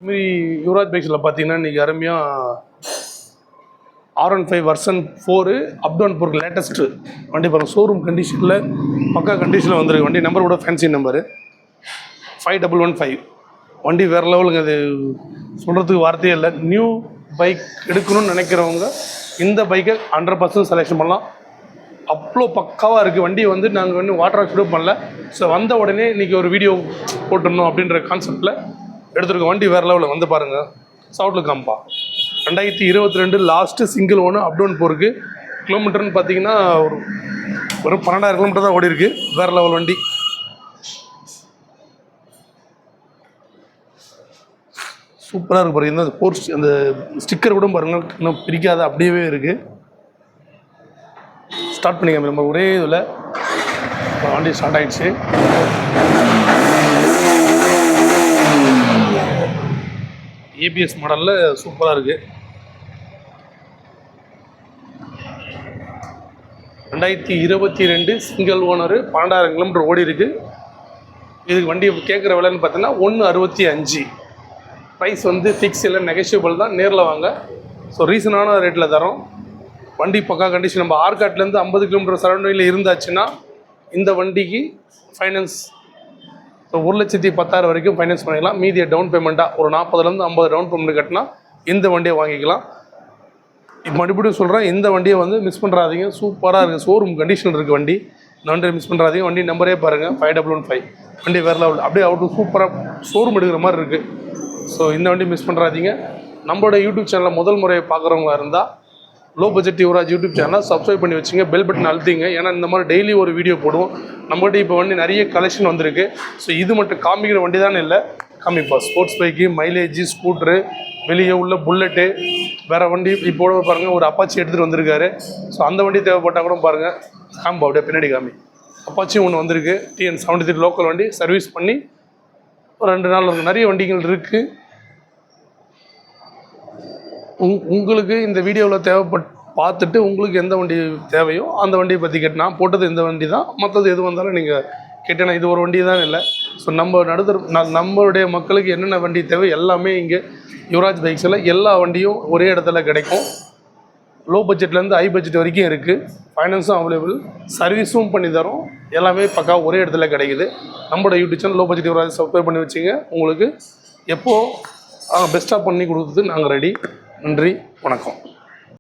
இதுமாரி யுவராஜ் பைக்ஸில் பார்த்தீங்கன்னா இன்றைக்கி அருமையாக R15 வெர்ஷன் 4 அப்டவுன் போருக்கு லேட்டஸ்ட்டு வண்டி பாருங்கள். ஷோரூம் கண்டிஷனில் பக்கா கண்டிஷனில் வந்துருக்கு. வண்டி நம்பர் கூட ஃபேன்சி நம்பரு 5115. வண்டி வேறு லெவலுங்க. அது சொல்கிறதுக்கு வார்த்தையே இல்லை. நியூ பைக் எடுக்கணும்னு நினைக்கிறவங்க இந்த பைக்கை 100% செலெக்ஷன் பண்ணலாம். அவ்வளோ பக்காவாக இருக்குது. வண்டியை வந்து நாங்கள் வந்து வாட்டர் வாஷ் கூட பண்ணல. ஸோ வந்த உடனே இன்றைக்கி ஒரு வீடியோ போட்டுடணும் அப்படின்ற கான்செப்டில் எடுத்துருக்கோம். வண்டி வேறு லெவலில் வந்து பாருங்கள். சவுட்டில் காம்பா 2022 லாஸ்ட்டு சிங்கிள் ஓனர் அப்டவுன் போருக்கு. கிலோமீட்டர்னு பார்த்தீங்கன்னா ஒரு 12,000 கிலோமீட்டர் தான் ஓடி இருக்குது. வேறு லெவல் வண்டி. சூப்பராக இருக்குது பாருங்கள். இந்த போர்ஸ் அந்த ஸ்டிக்கர் கூட பாருங்கள் இன்னும் பிரிக்காத அப்படியே இருக்குது. ஸ்டார்ட் பண்ணிக்க நம்ம ஒரே இதில் வண்டி ஸ்டார்ட் ஆகிடுச்சு. ஏபிஎஸ் மாடலில் சூப்பராக இருக்குது. 2022 சிங்கிள் ஓனரு 12,000 கிலோமீட்டர் ஓடி இருக்குது. இதுக்கு வண்டி கேட்குற விலைன்னு பார்த்தீங்கன்னா 165. ப்ரைஸ் வந்து ஃபிக்ஸ் இல்லை, நெகஷியபிள் தான். நேரில் வாங்க. ஸோ ரீசனான ரேட்டில் தரோம். வண்டி பக்கா கண்டிஷன். நம்ம ஆர்காட்லேருந்து 50 கிலோமீட்டர் சரௌண்டிங்கில் இருந்தாச்சுன்னா இந்த வண்டிக்கு ஃபைனான்ஸ் ஸோ 1,10,000 வரைக்கும் ஃபைனான்ஸ் பண்ணிக்கலாம். மீதியை டவுன் பேமெண்ட்டாக ஒரு 40,000 50 டவுன் பேமெண்ட் கட்டினா இந்த வண்டியை வாங்கிக்கலாம். இப்போ மறுபடியும் சொல்கிறேன், இந்த வண்டியை வந்து மிஸ் பண்ணுறாதீங்க. சூப்பராக இருக்குது. ஷோரூம் கண்டிஷன் இருக்குது வண்டி. இந்த வண்டியை மிஸ் பண்ணுறாதீங்க. வண்டி நம்பரே பாருங்கள் 5115. வண்டி வேறு லெவல். அப்படியே அவுட்டு சூப்பராக ஷோரூம் எடுக்கிற மாதிரி இருக்குது. ஸோ இந்த வண்டி மிஸ் பண்ணுறாதீங்க. நம்மளோட யூடியூப் சேனலில் முதல் முறையை பார்க்குறவங்க இருந்தால் லோ பட்ஜெட் யுவராஜ் யூடியூப் சேனலை சப்ஸ்கிரைப் பண்ணி வச்சுங்க. பெல் பட்டன் அழுத்திங்க. ஏன்னா இந்த மாதிரி டெய்லி ஒரு வீடியோ போடுவோம். நம்மகிட்ட இப்போ வண்டி நிறைய கலெக்ஷன் வந்திருக்கு. ஸோ இது மட்டும் காமிக்கிற வண்டி தானே இல்லை, காமிப்பா. ஸ்போர்ட்ஸ் பைக்கு, மைலேஜ், ஸ்கூட்ரு, வெளியே உள்ள புல்லட்டு, வேறு வண்டி இப்போ பாருங்கள். ஒரு அப்பாச்சி எடுத்துகிட்டு வந்திருக்காரு. ஸோ அந்த வண்டி தேவைப்பட்டால் கூட பாருங்கள். காம்பா அப்படியே பின்னாடி காமி. அப்பாச்சி ஒன்று வந்திருக்கு. TN73 லோக்கல் வண்டி. சர்வீஸ் பண்ணி ஒரு 2 நாள் இருக்குது. நிறைய வண்டிகள் இருக்குது. உங்களுக்கு இந்த வீடியோவில் பார்த்துட்டு உங்களுக்கு எந்த வண்டி தேவையோ அந்த வண்டியை பற்றி கேட்டு நான் போட்டது இந்த வண்டி தான். மற்றது எது வந்தாலும் நீங்கள் கேட்டேன்னா இது ஒரு வண்டி தான் இல்லை. ஸோ நம்மளுடைய மக்களுக்கு என்னென்ன வண்டி தேவை எல்லாமே இங்கே யுவராஜ் பைக்ஸில் எல்லா வண்டியும் ஒரே இடத்துல கிடைக்கும். லோ பட்ஜெட்லேருந்து ஹை பட்ஜெட் வரைக்கும் இருக்குது. ஃபைனான்ஸும் அவைலபிள், சர்வீஸும் பண்ணி தரோம். எல்லாமே பக்கா ஒரே இடத்துல கிடைக்குது. நம்மளோட YouTube channel low budget Yuvraj subscribe பண்ணி வச்சுங்க. உங்களுக்கு எப்போது பெஸ்ட்டாக பண்ணி கொடுக்குறது நாங்கள் ரெடி. நன்றி, வணக்கம்.